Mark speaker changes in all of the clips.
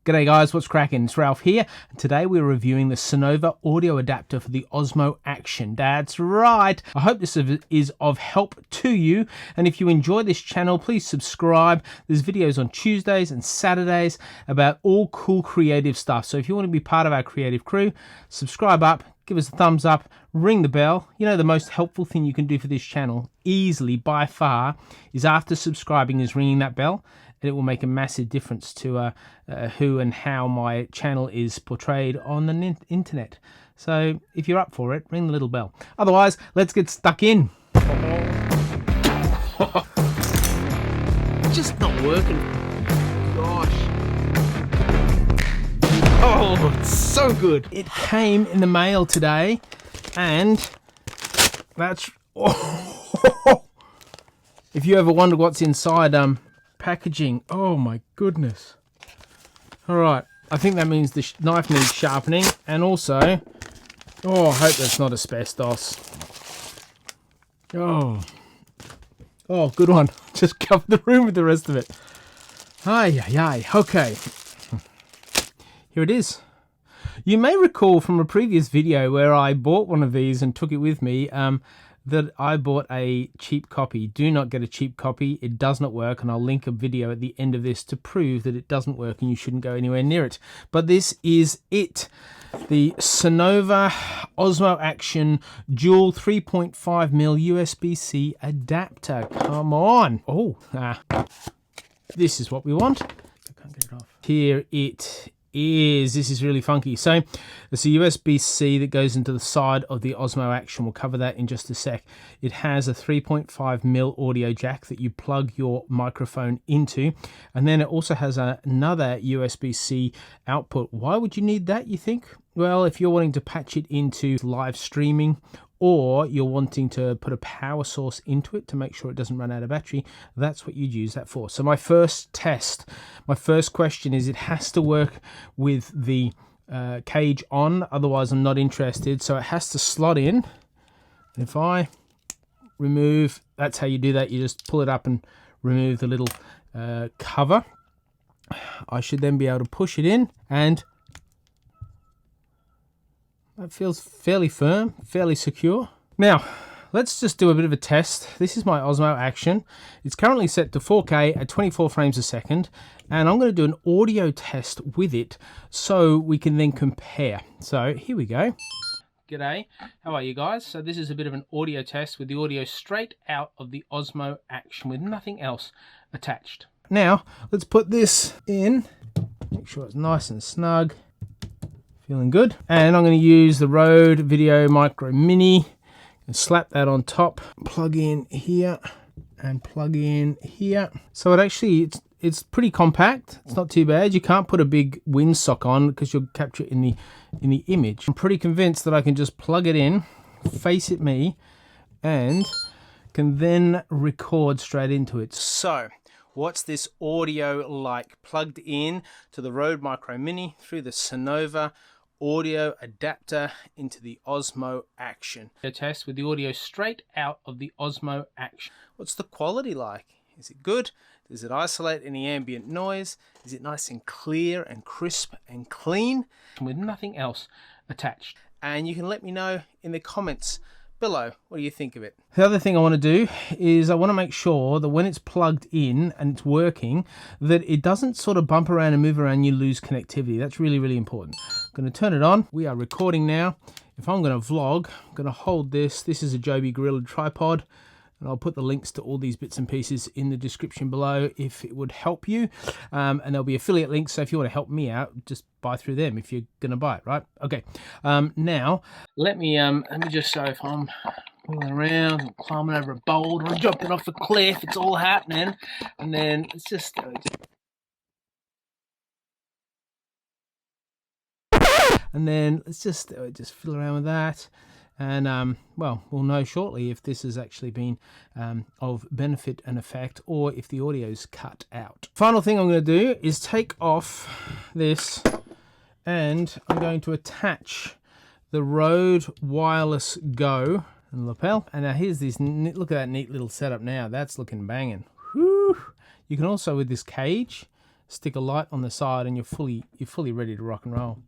Speaker 1: G'day guys, what's cracking? It's Ralph here. Today we're reviewing the Cynova Audio Adapter for the Osmo Action. That's right. I hope this is of help to you. And if you enjoy this channel, please subscribe. There's videos on Tuesdays and Saturdays about all cool creative stuff. So if you want to be part of our creative crew, subscribe up, give us a thumbs up, ring the bell. You know, the most helpful thing you can do for this channel, easily by far, is after subscribing is ringing that bell. And it will make a massive difference to who and how my channel is portrayed on the internet. So if you're up for it, ring the little bell. Otherwise, let's get stuck in. Just not working. Gosh. Oh, it's so good. It came in the mail today, and that's... Oh. If you ever wonder what's inside packaging, oh my goodness. All right, I think that means the knife needs sharpening, and also, oh, I hope that's not asbestos. Oh, good one. Just cover the room with the rest of it. Ay. Okay, here it is. You may recall from a previous video where I bought one of these and took it with me, that I bought a cheap copy. Do not get a cheap copy. It does not work, and I'll link a video at the end of this to prove that it doesn't work and you shouldn't go anywhere near it. But this is it. The Cynova Osmo Action dual 3.5mm USB-C adapter. Come on. Oh, this is what we want. I can't get it off. Here it is. This is really funky. So it's a USB-C that goes into the side of the Osmo Action. We'll cover that in just a sec. It has a 3.5mm audio jack that you plug your microphone into, and then it also has another USB-C output. Why would you need that, you think? Well, if you're wanting to patch it into live streaming, or you're wanting to put a power source into it to make sure it doesn't run out of battery, that's what you'd use that for. So my first question is, it has to work with the cage on, otherwise I'm not interested. So it has to slot in. And if I remove, that's how you do that. You just pull it up and remove the little cover. I should then be able to push it in, and that feels fairly firm, fairly secure. Now, let's just do a bit of a test. This is my Osmo Action. It's currently set to 4K at 24 frames a second, and I'm going to do an audio test with it so we can then compare. So here we go. G'day, how are you guys? So this is a bit of an audio test with the audio straight out of the Osmo Action with nothing else attached. Now, let's put this in, make sure it's nice and snug. Feeling good. And I'm going to use the Rode Video Micro Mini and slap that on top. Plug in here and plug in here. So it's pretty compact. It's not too bad. You can't put a big windsock on because you'll capture it in the image. I'm pretty convinced that I can just plug it in, face it me, and can then record straight into it. So what's this audio like? Plugged in to the Rode Micro Mini through the Cynova Audio Adapter into the Osmo Action. A test with the audio straight out of the Osmo Action. What's the quality like? Is it good? Does it isolate any ambient noise? Is it nice and clear and crisp and clean with nothing else attached? And you can let me know in the comments below, what do you think of it? The other thing I want to do is I want to make sure that when it's plugged in and it's working, that it doesn't sort of bump around and move around and you lose connectivity. That's really, really important. I'm going to turn it on. We are recording now. If I'm going to vlog, I'm going to hold this. This is a Joby Gorilla tripod, and I'll put the links to all these bits and pieces in the description below if it would help you. And there'll be affiliate links, so if you want to help me out, just buy through them if you're going to buy it, right? Okay. Now, let me just show if I'm wheeling around, I'm climbing over a boulder, I'm jumping off a cliff, it's all happening. And then it's just... and then let's just fiddle around with that. And well, we'll know shortly if this has actually been of benefit and effect, or if the audio's cut out. Final thing I'm going to do is take off this, and I'm going to attach the Rode Wireless Go and lapel. And now here's this, look at that neat little setup now. That's looking banging. Whew. You can also, with this cage, stick a light on the side, and you're fully ready to rock and roll.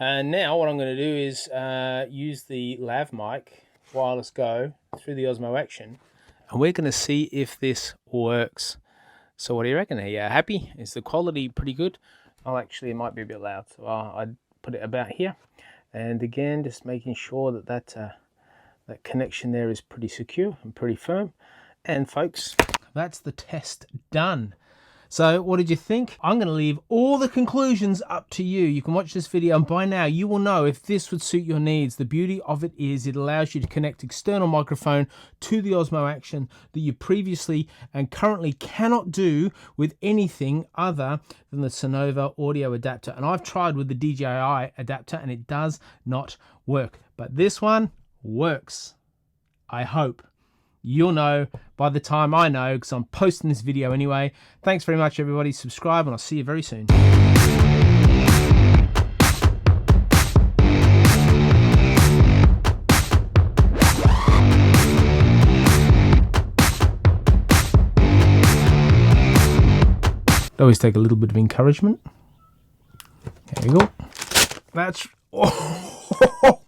Speaker 1: And now what I'm going to do is use the lav mic, wireless go, through the Osmo Action, and we're going to see if this works. So what do you reckon? Are you happy? Is the quality pretty good? Oh, actually, it might be a bit loud, so I'd put it about here. And again, just making sure that that connection there is pretty secure and pretty firm. And folks, that's the test done. So what did you think? I'm going to leave all the conclusions up to you. You can watch this video, and by now you will know if this would suit your needs. The beauty of it is it allows you to connect external microphone to the Osmo Action that you previously and currently cannot do with anything other than the Cynova Audio Adapter. And I've tried with the DJI adapter and it does not work. But this one works. I hope. You'll know by the time I know, because I'm posting this video anyway. Thanks very much, everybody. Subscribe, and I'll see you very soon. Always take a little bit of encouragement. There you go. That's... Oh.